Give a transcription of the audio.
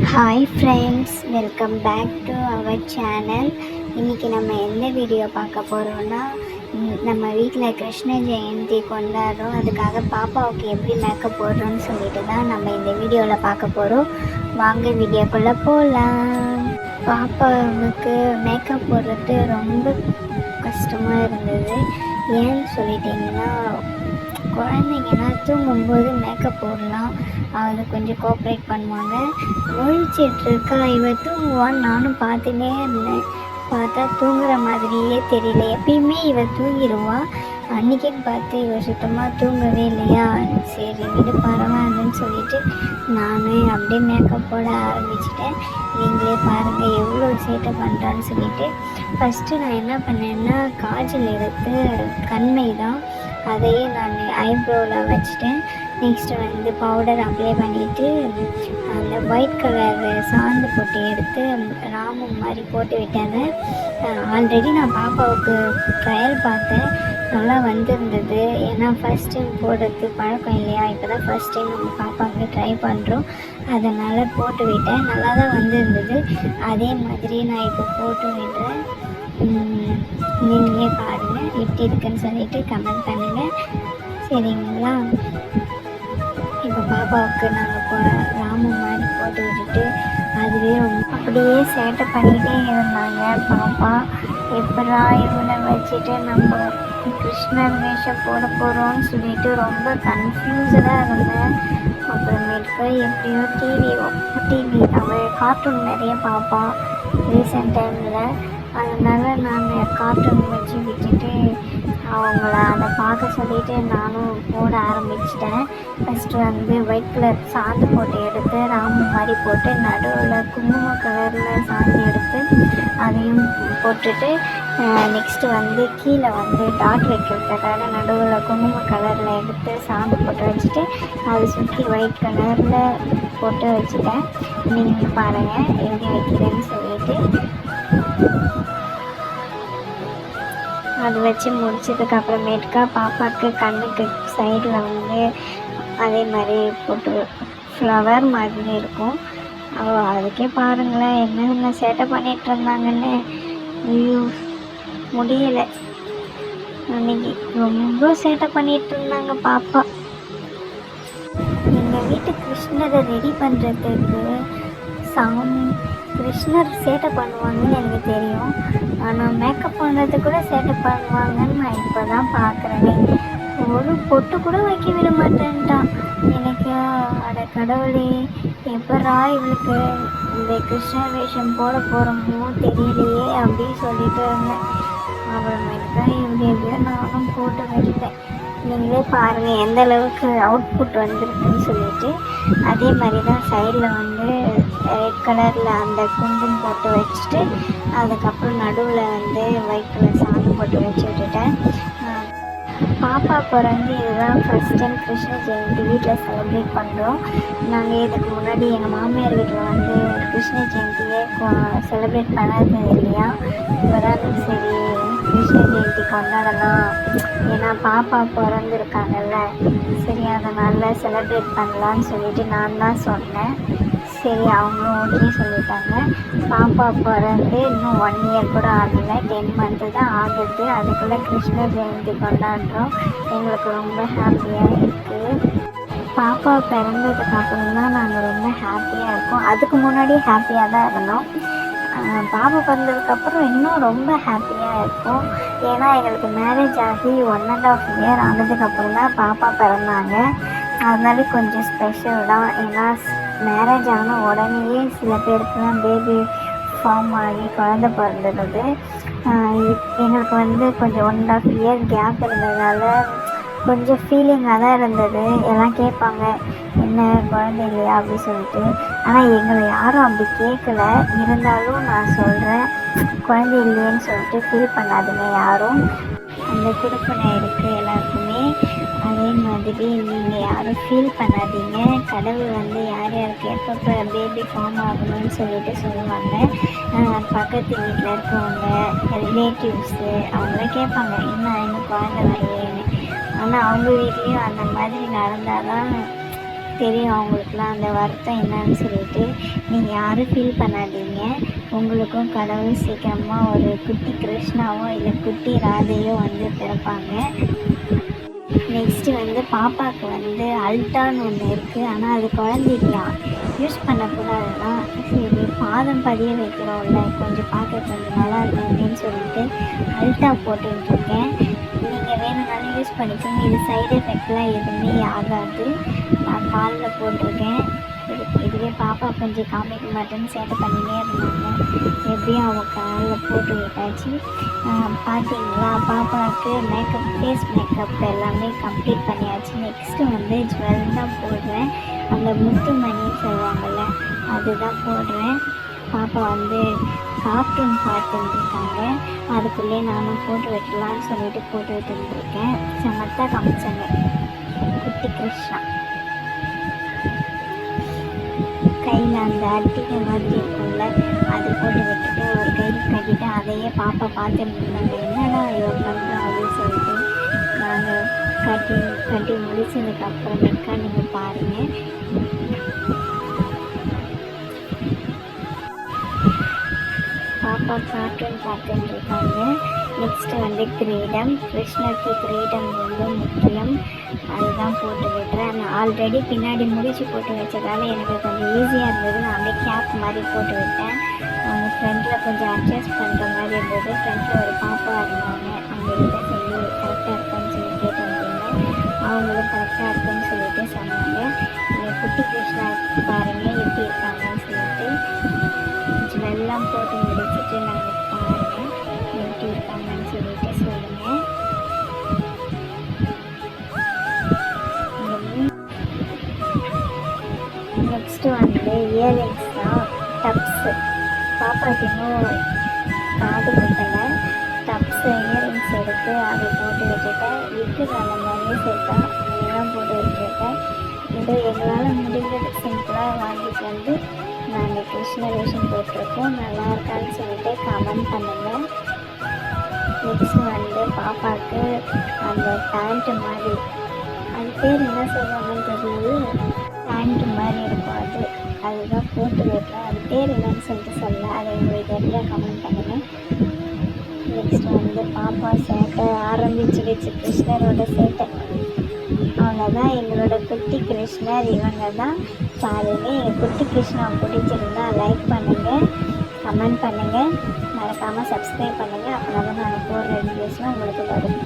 Hi friends, welcome back to our channel. இன்றைக்கி நம்ம எந்த வீடியோ பார்க்க போகிறோன்னா, நம்ம வீட்டில் கிருஷ்ண ஜெயந்தி கொண்டாடுறோம். அதுக்காக பாப்பாவுக்கு எப்படி மேக்கப் போடுறோன்னு சொல்லிட்டு தான் நம்ம இந்த வீடியோவில் பார்க்க போகிறோம். வாங்க வீடியோக்குள்ளே போகலாம். பாப்பாவுக்கு மேக்கப் போடுறது ரொம்ப கஷ்டமாக இருந்தது. ஏன்னு சொல்லிட்டிங்கன்னா, குழந்தைங்கன்னா தூங்கும்போது மேக்கப் போடலாம், அது கொஞ்சம் கோஆப்ரேட் பண்ணுவாங்க. முழிச்சிட்ருக்கா, இவள் தூங்குவான்னு நானும் பார்த்துன்னே இருந்தேன். பார்த்தா தூங்குற மாதிரியே தெரியல. எப்பயுமே இவள் தூங்கிடுவா, அன்றைக்கின்னு பார்த்து இவள் சுத்தமாக தூங்கவே இல்லையா. சரி விடு பரவாயில்லன்னு சொல்லிட்டு நான் அப்படியே மேக்கப் போட ஆரம்பிச்சிட்டேன். நீங்களே பாருங்கள் எவ்வளோ சேட்டை பண்ணுறான்னு சொல்லிட்டு. ஃபஸ்ட்டு நான் என்ன பண்ணேன்னா, காஜல் எடுத்து கண்மை தான் அதையே நான் ஐப்ரோவில் வச்சுட்டேன். நெக்ஸ்ட்டு வந்து பவுடர் அப்ளை பண்ணிவிட்டு அந்த ஒயிட் கலர் சாந்து போட்டு எடுத்து ராமம் மாதிரி போட்டு விட்டாங்க. ஆல்ரெடி நான் பாப்பாவுக்கு ட்ரையல் பார்த்தேன், நல்லா வந்திருந்தது. ஏன்னா ஃபஸ்ட் டைம் போடுறது பழக்கம் இல்லையா, இப்போ தான் ஃபஸ்ட் டைம் நம்ம பாப்பாவுக்கு ட்ரை பண்ணுறோம். அதனால் போட்டு விட்டேன், நல்லா தான் வந்திருந்தது. அதே மாதிரி நான் இப்போ போட்டு விடுறேன். நீங்களே பாருங்கள் எப்படி இருக்குன்னு சொல்லிட்டு கமெண்ட் பண்ணுங்கள், சரிங்களா. இப்போ பாப்பாவுக்கு நாங்கள் ராமம் மாதிரி போட்டு விட்டுட்டு அதுவே அப்படியே சேட்டை பண்ணிகிட்டே இருந்தாங்க. பாப்பா எப்படா இவனை வச்சுட்டு நம்ம கிருஷ்ணர் வேஷம் போட போகிறோன்னு சொல்லிட்டு ரொம்ப கன்ஃபியூஸடாக இருந்தேன். அப்புறமேட்டுக்கு எப்படியோ டிவி அவள் கார்ட்டூன் நிறைய பார்ப்பா ரீசெண்ட் டைமில். அதனால் நான் கார்ட்டூன் வச்சு விட்டுட்டு அவங்கள அதை பார்க்க சொல்லிவிட்டு நானும் போட ஆரம்பிச்சிட்டேன். ஃபஸ்ட்டு வந்து ஒயிட் கலர் சாந்து போட்டு எடுத்து ராமம் மாதிரி போட்டு நடுவில் குங்கும கலரில் சாந்து எடுத்து அதையும் போட்டுட்டு நெக்ஸ்ட்டு வந்து கீழே வந்து டாட் வைக்கிறதுக்காக நடுவில் குங்கும கலரில் எடுத்து சாந்து போட்டு வச்சுட்டு அதை சுற்றி ஒயிட் கலரில் போட்டு வச்சுட்டேன். நீங்கள் பாருங்கள் எப்படி வைக்கிறேன்னு சொல்லிட்டு. அது வச்சு முடிச்சதுக்கப்புறமேட்டுக்கா பாப்பாவுக்கு கண்ணுக்கு சைடில் வந்து அதே மாதிரி போட்டு ஃப்ளவர் மாதிரி இருக்கும். அதுக்கே பாருங்களேன் என்ன சேட்டை பண்ணிகிட்டு இருந்தாங்கன்னு. ஐயோ முடியலை, அன்றைக்கி ரொம்ப சேட்டை பண்ணிகிட்டு இருந்தாங்க பாப்பா. எங்கள் வீட்டு கிருஷ்ணரை ரெடி பண்ணுறதுக்கு கிருஷ்ணர் சேட்டை பண்ணுவாங்கன்னு எனக்கு தெரியும், ஆனால் மேக்கப் பண்ணுறது கூட சேட்டை பண்ணுவாங்கன்னு நான் இப்போ தான் பார்க்குறேனே. ஒரு பொட்டு கூட வைக்க விட மாட்டேன்ட்டான். எனக்கு அட கடவுளே, எப்படா இவளுக்கு இந்த கிருஷ்ணர் வேஷம் போட போகிறோமோ தெரியலையே அப்படின்னு சொல்லிட்டு இருந்தேன். அப்புறமேட்டுக்கா எப்படியோ நானும் போட்டு விட்டுட்டேன். நீங்களே பாருங்கள் எந்த அளவுக்கு அவுட்புட் வந்திருக்குன்னு சொல்லிட்டு. அதே மாதிரி தான் சைடில் வந்து ரெட் கலரில் அந்த குங்குமம் போட்டு வச்சுட்டு அதுக்கப்புறம் நடுவில் வந்து ஒயிட் கலர் சாந்து போட்டு வச்சு விட்டுட்டேன். பாப்பா பிறந்து இதுதான் ஃபஸ்ட் டைம் கிருஷ்ண ஜெயந்தி வீட்டில் செலிப்ரேட் பண்ணுறோம். நாங்கள் இதுக்கு முன்னாடி எங்கள் மாமியார் வீட்டில் வந்து கிருஷ்ண ஜெயந்தியை செலிப்ரேட் பண்ணது இல்லையா. இப்போதான் சரி கிருஷ்ண ஜெயந்தி கொண்டாடலாம், ஏன்னா பாப்பா பிறந்திருக்காங்கல்ல, சரி அதனால் செலிப்ரேட் பண்ணலான்னு சொல்லிட்டு நான் தான் சொன்னேன். சரி அவங்களும் ஓகே சொல்லிட்டாங்க. பாப்பா பிறந்து இன்னும் 1 இயர் கூட ஆகலை, 10 மந்த்து தான் ஆகுது. அதுக்குள்ளே கிருஷ்ண ஜெயந்தி கொண்டாடுறோம். எங்களுக்கு ரொம்ப ஹாப்பியாக இருக்குது. பாப்பா பிறந்ததுக்கு அப்புறம் தான் நாங்கள் ரொம்ப ஹாப்பியாக இருக்கோம். அதுக்கு முன்னாடி ஹாப்பியாக தான் இருந்தோம். பாப்பா பிறந்ததுக்கப்புறம் இன்னும் ரொம்ப ஹாப்பியாக இருக்கும். ஏன்னா எங்களுக்கு மேரேஜ் ஆகி 1.5 இயர் ஆனதுக்கப்புறம் தான் பாப்பா பிறந்தாங்க. அதனால கொஞ்சம் ஸ்பெஷல் தான். ஏன்னா மேரேஜ் ஆன உடனேயே சில பேருக்குலாம் பேபி ஃபார்ம் ஆகி குழந்தை பிறந்துடுது. எங்களுக்கு வந்து கொஞ்சம் 1.5 இயர் கேப் இருந்ததுனால கொஞ்சம் ஃபீலிங்காக தான் இருந்தது. எல்லாம் கேட்பாங்க என்ன குழந்தை இல்லையா அப்படி சொல்லிட்டு. ஆனால் எங்களை யாரும் அப்படி கேட்கல. இருந்தாலும் நான் சொல்கிறேன், குழந்தை இல்லைன்னு சொல்லிட்டு ஃபீல் பண்ணாதுங்க யாரும். அந்த கொடுப்பனை இருக்குது எல்லாருக்குமே. அதே மாதிரி நீங்கள் யாரும் ஃபீல் பண்ணாதீங்க. கடவுள் வந்து யார் யாருக்கு எப்பப்போ பேபி ஃபார்ம் ஆகணும்னு சொல்லிட்டு சொல்லுவாங்க. பக்கத்து வீட்டில் இருக்கவங்க ரிலேட்டிவ்ஸு அவங்களாம் கேட்பாங்க இன்னும் குழந்தை வரலையேன்னு. ஆனால் அவங்க வீட்லேயும் அந்த மாதிரி நடந்தால் தான் தெரியும் அவங்களுக்குலாம் அந்த வருத்தம் என்னன்னு சொல்லிட்டு. நீங்கள் யாரும் ஃபீல் பண்ணாதீங்க. உங்களுக்கும் கடவுள் சீக்கிரமாக ஒரு குட்டி கிருஷ்ணாவோ இல்லை குட்டி ராதையோ வந்து பிறப்பாங்க. நெக்ஸ்ட்டு வந்து பாப்பாவுக்கு வந்து அல்டான்னு ஒன்று இருக்குது. ஆனால் அது குழந்தைக்கு யூஸ் பண்ணக்கூடாதுன்னா சரி பாதம் பதிய வைக்கிறோம்ல, கொஞ்சம் பார்க்க கொஞ்சம் நல்லா இருக்கும் அப்படின்னு சொல்லிட்டு அல்டா போட்டுட்ருக்கேன். நீங்கள் வேணும்னாலும் யூஸ் பண்ணிக்கோங்க. இது சைடு எஃபெக்ட்லாம் எதுவுமே ஆகாது. நான் காலில் போட்டிருக்கேன். இதுவே பாப்பா கொஞ்சம் காமிக்க மாட்டேன்னு சேட்டை பண்ணினே இருந்தாங்க. எப்படியும் அவங்க காலில் போட்டு விட்டாச்சு. பார்த்தீங்களா, பாப்பாவுக்கு மேக்கப், ஃபேஸ் மேக்கப் எல்லாமே கம்ப்ளீட் பண்ணியாச்சு. நெக்ஸ்ட்டு வந்து ஜுவல் தான் போடுறேன். அந்த முத்து மணின்னு சொல்லுவாங்கள்ல, அதுதான் போடுறேன். பாப்பா வந்து கார்ட்டூன் பார்த்துருக்காங்க. அதுக்குள்ளே நானும் போட்டு வைக்கலான்னு சொல்லிட்டு போட்டு விட்டுருக்கேன். சமத்தாக காமிச்சாங்க குட்டி கிருஷ்ணா. கையில் அந்த அட்டிகை மாதிரி இருக்கும்ல, அது போட்டு விட்டுட்டு ஒரு கையில் கட்டிட்டு அதையே பாப்பா பார்த்துட்டு இருந்தாங்க. என்னடா இவன் பண்ணுறோம் அப்படின்னு சொல்லிட்டு நாங்கள் கட்டி முடிச்சதுக்கப்புறமேக்கா நீங்கள் பாருங்கள். பாப்பா கார்ட்டூன் பார்த்துட்டு இருக்காங்க. நெக்ஸ்ட்டு வந்து கிரீடம். கிருஷ்ணருக்கு கிரீடம் ரொம்ப முக்கியம். அதுதான் போட்டு விட்டுறேன். நான் ஆல்ரெடி பின்னாடி முடிச்சு போட்டு வச்சதால் எனக்கு கொஞ்சம் ஈஸியாக இருந்தது. நான் அப்படியே கேப் மாதிரி போட்டு விட்டேன். அவங்க ஃப்ரண்ட்டில் கொஞ்சம் அட்ஜஸ்ட் பண்ணுற மாதிரி இருந்தது. ஃப்ரண்ட்டில் ஒரு பாப்பா இருந்தாங்க. அவங்ககிட்ட சொல்லி கரெக்டாக இருக்குன்னு சொல்லி கேட்டுருந்தேன். அவங்களும் கரெக்டாக இருக்குன்னு சொல்லிட்டு சொன்னாங்க. இந்த குட்டி கிருஷ்ணா பாருங்கள் எப்படி இருக்காங்கன்னு சொல்லிட்டு ஜுவல்லாம் போட்டு முடிச்சுட்டு நாங்கள் பாருங்கள் எப்படி இருக்காங்கன்னு சொல்லிட்டு சொல்லுங்கள். நெக்ஸ்ட்டு வந்து இயரிங்ஸ் தான். டப்ஸு பாப்பாவுக்கு இன்னும் காது குத்தலை. டப்ஸு இயரிங்ஸ் எடுத்து அதை போட்டு விட்டுட்டேன். விட்டு அந்த மாதிரியே சேர்த்தா இதெல்லாம் போட்டு விட்டுருக்கேன். இது எங்களால் முடிஞ்சது சிம்பிளாக வாங்கிட்டு வந்து நாங்கள் கிருஷ்ண வேஷம் போட்டிருக்கோம். நல்லா இருக்கான்னு சொல்லிட்டு கமெண்ட் பண்ணுங்கள். நெக்ஸ்ட்டு வந்து பாப்பாவுக்கு அந்த பேண்ட்டு மாதிரி, அது பேர் என்ன சொல்லுவாங்கன்னு தெரியல, பேண்ட்டு மாதிரி இருக்கும். அதுதான் போட்டு வைப்பேன். அது பேர் என்னன்னு சொல்லிட்டு சொல்ல, அதை உங்களுக்கு தெரிஞ்சால் கமெண்ட் பண்ணுங்கள். நெக்ஸ்ட் வந்து பாப்பா சேட்டை ஆரம்பிச்சிடுச்சு, கிருஷ்ணரோட சேட்டை. அவ்வளோதான் எங்களோட குட்டி கிருஷ்ணர் இவங்க தான். பாருங்கள், எங்கள் குட்டி கிருஷ்ணா பிடிச்சிருந்தா லைக் பண்ணுங்கள், கமெண்ட் பண்ணுங்கள், மறக்காமல் சப்ஸ்கிரைப் பண்ணுங்கள். அப்போ தான் நான் போடுற வீடியோஸ்லாம் உங்களுக்கு வரும்.